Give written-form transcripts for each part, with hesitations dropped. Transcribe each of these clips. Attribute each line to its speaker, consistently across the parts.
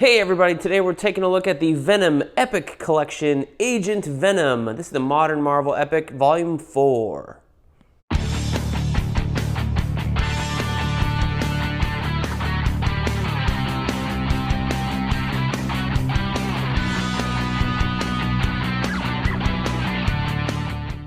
Speaker 1: Hey everybody, today we're taking a look at the Venom Epic Collection, Agent Venom. This is the Modern Marvel Epic, Volume 4.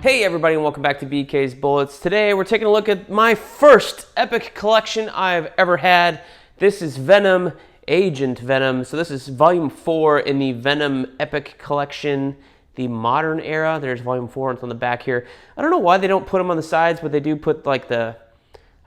Speaker 1: Hey everybody, and welcome back to BK's Bullets. Today we're taking a look at my first Epic Collection I've ever had. This is Venom, Agent Venom. So this is Volume 4 in the Venom Epic Collection, the modern era. There's Volume 4, it's on the back here. I don't know why they don't put them on the sides, but they do put like I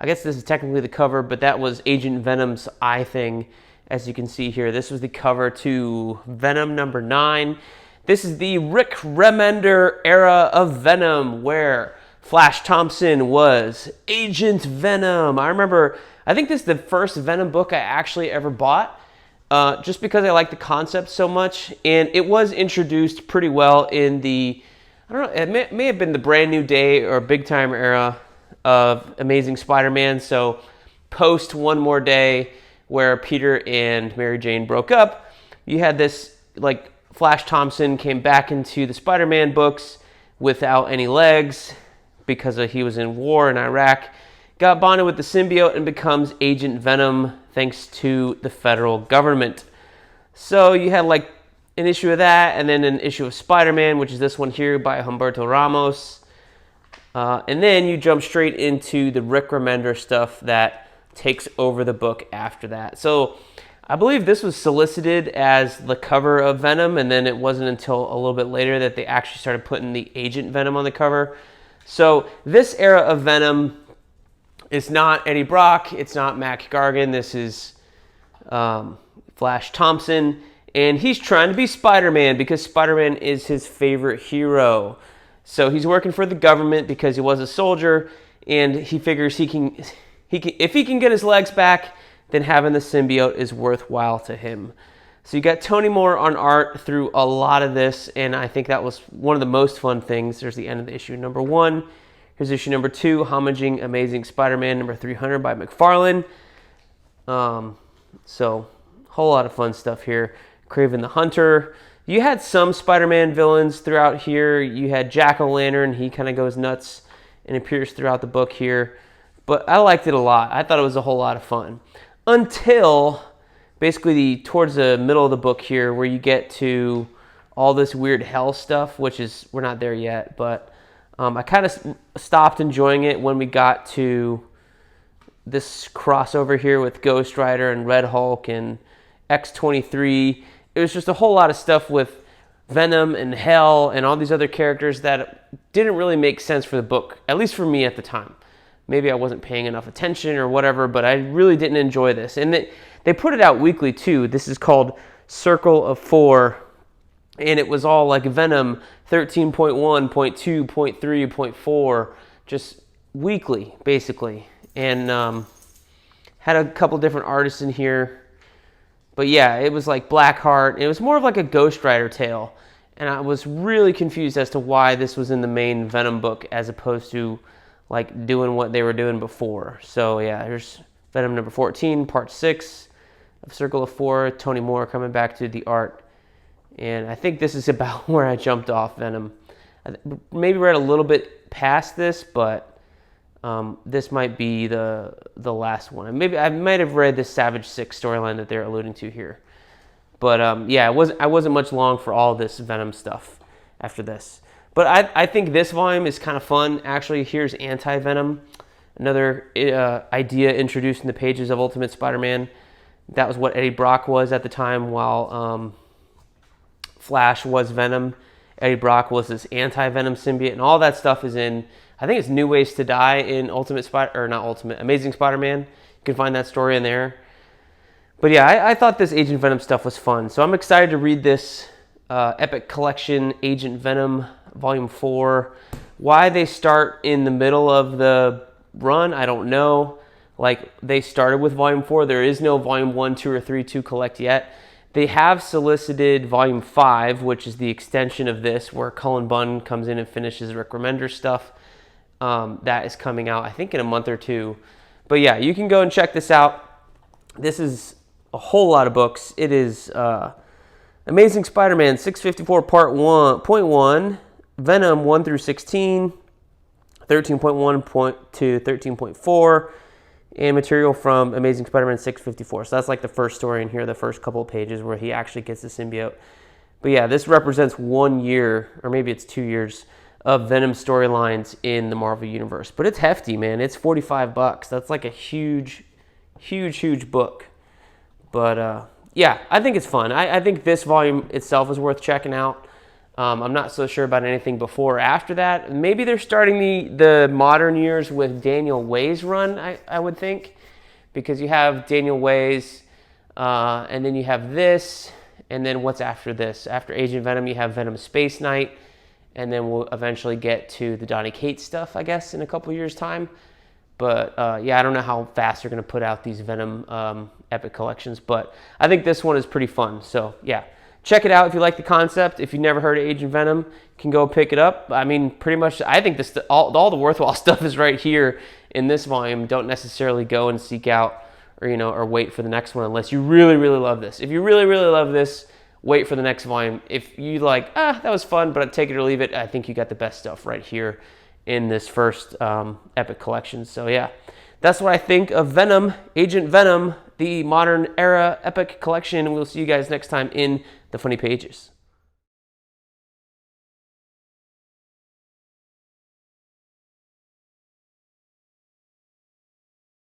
Speaker 1: guess this is technically the cover, but that was Agent Venom's eye thing, as you can see here. This was the cover to Venom number 9. This is the Rick Remender era of Venom, where Flash Thompson was Agent Venom. I think this is the first Venom book I actually ever bought, just because I like the concept so much. And it was introduced pretty well in the, I don't know, it may have been the Brand New Day or Big Time era of Amazing Spider-Man. So post One More Day, where Peter and Mary Jane broke up, you had this, like, Flash Thompson came back into the Spider-Man books without any legs because he was in war in Iraq, got bonded with the symbiote and becomes Agent Venom thanks to the federal government. So you had like an issue of that, and then an issue of Spider-Man, which is this one here by Humberto Ramos. And then you jump straight into the Rick Remender stuff that takes over the book after that. So I believe this was solicited as the cover of Venom, and then it wasn't until a little bit later that they actually started putting the Agent Venom on the cover. So this era of Venom, it's not Eddie Brock, it's not Mac Gargan, this is Flash Thompson, and he's trying to be Spider-Man because Spider-Man is his favorite hero. So he's working for the government because he was a soldier, and he figures if he can get his legs back, then having the symbiote is worthwhile to him. So you got Tony Moore on art through a lot of this, and I think that was one of the most fun things. There's the end of the issue number 1. Here's issue number 2, homaging Amazing Spider-Man number 300 by McFarlane. So, whole lot of fun stuff here. Kraven the Hunter. You had some Spider-Man villains throughout here. You had Jack-O-Lantern. He kind of goes nuts and appears throughout the book here. But I liked it a lot. I thought it was a whole lot of fun. Until basically towards the middle of the book here, where you get to all this weird hell stuff, which is, we're not there yet, but I kind of stopped enjoying it when we got to this crossover here with Ghost Rider and Red Hulk and X-23. It was just a whole lot of stuff with Venom and Hell and all these other characters that didn't really make sense for the book, at least for me at the time. Maybe I wasn't paying enough attention or whatever, but I really didn't enjoy this. And they put it out weekly too. This is called Circle of 4. And it was all like Venom 13.1, .2, .3, .4, just weekly, basically. And had a couple different artists in here. But yeah, it was like Blackheart. It was more of like a Ghost Rider tale. And I was really confused as to why this was in the main Venom book as opposed to like doing what they were doing before. So yeah, here's Venom number 14, part 6 of Circle of 4. Tony Moore coming back to the art. And I think this is about where I jumped off Venom. Maybe read a little bit past this, but this might be the last one. Maybe I might have read the Savage 6 storyline that they're alluding to here. But yeah, I wasn't much long for all this Venom stuff after this. But I think this volume is kind of fun. Actually, here's Anti-Venom, another idea introduced in the pages of Ultimate Spider-Man. That was what Eddie Brock was at the time, while Flash was Venom. Eddie Brock was this anti-Venom symbiote, and all that stuff is in, I think it's New Ways to Die in Amazing Spider-Man. You can find that story in there. But yeah, I thought this Agent Venom stuff was fun. So I'm excited to read this Epic Collection, Agent Venom, Volume 4. Why they start in the middle of the run, I don't know. Like, they started with Volume 4. There is no Volume 1, 2, or 3 to collect yet. They have solicited Volume 5, which is the extension of this, where Cullen Bunn comes in and finishes Rick Remender stuff. That is coming out, I think, in a month or two. But yeah, you can go and check this out. This is a whole lot of books. It is Amazing Spider-Man 654 Part 1.1, Venom 1 through 16, 13.1 to 13.4, and material from Amazing Spider-Man 654. So that's like the first story in here, the first couple of pages where he actually gets the symbiote. But yeah, this represents 1 year, or maybe it's 2 years, of Venom storylines in the Marvel Universe. But it's hefty, man. It's $45. That's like a huge book. But yeah, I think it's fun. I think this volume itself is worth checking out. I'm not so sure about anything before or after that. Maybe they're starting the modern years with Daniel Way's run, I would think. Because you have Daniel Way's, and then you have this, and then what's after this? After Agent Venom, you have Venom Space Knight, and then we'll eventually get to the Donny Cates stuff, I guess, in a couple years' time. But yeah, I don't know how fast they're going to put out these Venom Epic collections, but I think this one is pretty fun. So yeah, check it out if you like the concept. If you've never heard of Agent Venom, you can go pick it up. I mean, pretty much, I think this all the worthwhile stuff is right here in this volume. Don't necessarily go and seek out or wait for the next one unless you really love this. If you really love this, wait for the next volume. If you like, that was fun, but I'd take it or leave it, I think you got the best stuff right here in this first Epic collection. So yeah, that's what I think of Venom, Agent Venom, the modern era Epic collection. We'll see you guys next time in the Funny Pages.